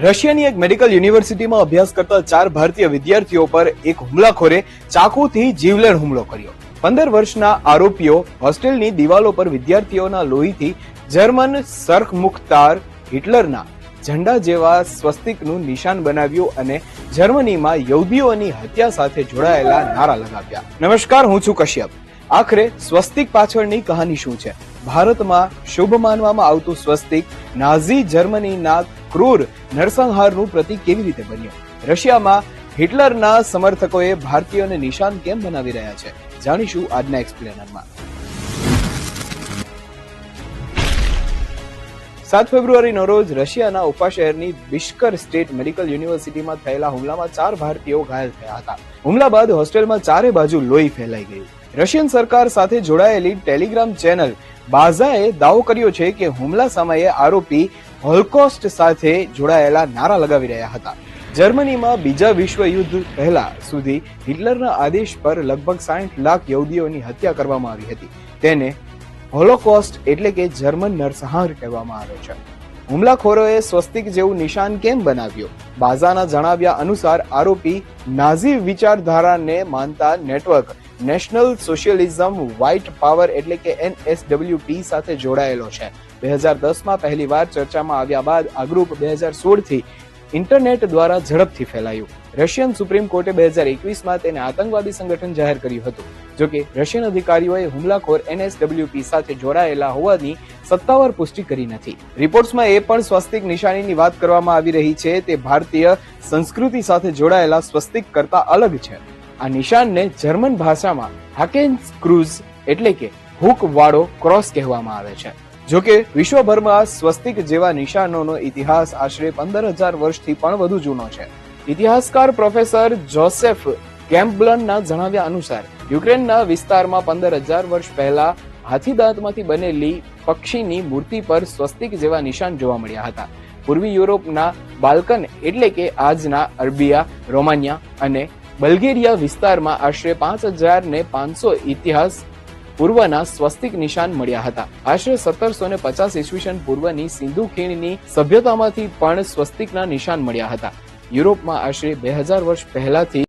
રશિયાની એક મેડિકલ યુનિવર્સિટીમાં અભ્યાસ કરતા 4 ભારતીય વિદ્યાર્થીઓ પર એક હુમલાખોરે ચાકુથી જીવલેણ હુમલો કર્યો। 15 વર્ષના આરોપીઓ હોસ્ટેલની દિવાલો પર વિદ્યાર્થીઓના લોહીથી જર્મન સરખમુખતાર હિટલરના ઝંડા જેવા સ્વસ્તિકનું નિશાન બનાવ્યું અને જર્મનીમાં યહૂદીઓની હત્યા સાથે જોડાયેલા નારા લગાવ્યા। નમસ્કાર, હું છું કશ્યપ। આખરે સ્વસ્તિક પાછળની કહાની શું છે? ભારતમાં શુભ માનવામાં આવતું સ્વસ્તિક નાઝી જર્મનીના ક્રૂર નરસંહારનું પ્રતીક કેવી રીતે બન્યું? રશિયામાં હિટલરના સમર્થકોએ ભારતીયોને નિશાન કેમ બનાવી રહ્યા છે? જાણીશું આજના એક્સપ્લેનરમાં। 7 ફેબ્રુઆરીનો રોજ રશિયાના ઉફા શહેરની બિશ્કર સ્ટેટ મેડિકલ યુનિવર્સિટીમાં થયેલા હુમલામાં 4 ભારતીયો ઘાયલ થયા હતા। હુમલા બાદ હોસ્ટેલમાં ચારે બાજુ લોહી ફેલાઈ ગયું। રશિયન સરકાર સાથે જોડાયેલી ટેલિગ્રામ ચેનલ બાઝાએ દાવો કર્યો છે કે હુમલા સમયે આરોપી હોલોકોસ્ટ સાથે જોડાયેલા નારા લગાવી રહ્યા હતા। જર્મનીમાં બીજા વિશ્વયુદ્ધ પહેલા સુધી હિટલરના આદેશ પર લગભગ 60 લાખ યહૂદીઓની હત્યા કરવામાં આવી હતી। તેને હોલોકોસ્ટ એટલે કે જર્મન નરસંહાર કહેવામાં આવે છે। હુમલાખોરોએ સ્વસ્તિક જેવું નિશાન કેમ બનાવ્યું? બાઝાના જણાવ્યા અનુસાર આરોપી નાઝી વિચારધારાને માનતા નેટવર્ક નેશનલ સોશિયલિઝમ વ્હાઇટ પાવર એટલે કે NSWP સાથે જોડાયેલો છે। 2010માં પહેલીવાર ચર્ચામાં આવ્યા બાદ આ ગ્રુપ 2016 થી ઇન્ટરનેટ દ્વારા ઝડપથી ફેલાયું। રશિયન સુપ્રીમ કોર્ટે 2021માં તેને આતંકવાદી સંગઠન જાહેર કર્યું હતું। જોકે રશિયન અધિકારીઓએ હુમલાખોર NSWP સાથે જોડાયેલા હોવાની સત્તાવાર પુષ્ટિ કરી નથી। રિપોર્ટ્સમાં એ પણ સ્વસ્તિક નિશાનીની વાત કરવામાં આવી રહી છે તે ભારતીય સંસ્કૃતિ સાથે જોડાયેલા સ્વસ્તિક કરતા અલગ છે। આ નિશાનને જર્મન ભાષામાં હાકેન્ક્રુઝ એટલે કે હુક વાળો ક્રોસ કહેવામાં આવે છે। જોકે વિશ્વભરમાં સ્વસ્તિક જેવા નિશાનોનો ઇતિહાસ આશરે 15,000 વર્ષથી પણ વધુ જૂનો છે। ઇતિહાસકાર પ્રોફેસર જોસેફ કેમ્પબલના જણાવ્યા અનુસાર યુક્રેનના વિસ્તારમાં 15,000 વર્ષ પહેલા હાથીદાંતમાંથી બનેલી પક્ષીની મૂર્તિ પર સ્વસ્તિક જેવા નિશાન જોવા મળ્યા હતા। પૂર્વી યુરોપના બાલ્કન એટલે કે આજના અર્બિયા, રોમાનિયા અને બલ્ગેરિયા વિસ્તારમાં આશરે 5,500 ઇતિહાસ પૂર્વના સ્વસ્તિક નિશાન મળ્યા હતા। આશરે 1750 ઈસવીસન પૂર્વની સિંધુ ખીણની સભ્યતામાંથી પણ સ્વસ્તિકના નિશાન મળ્યા હતા। યુરોપમાં આશરે 2000 વર્ષ પહેલાથી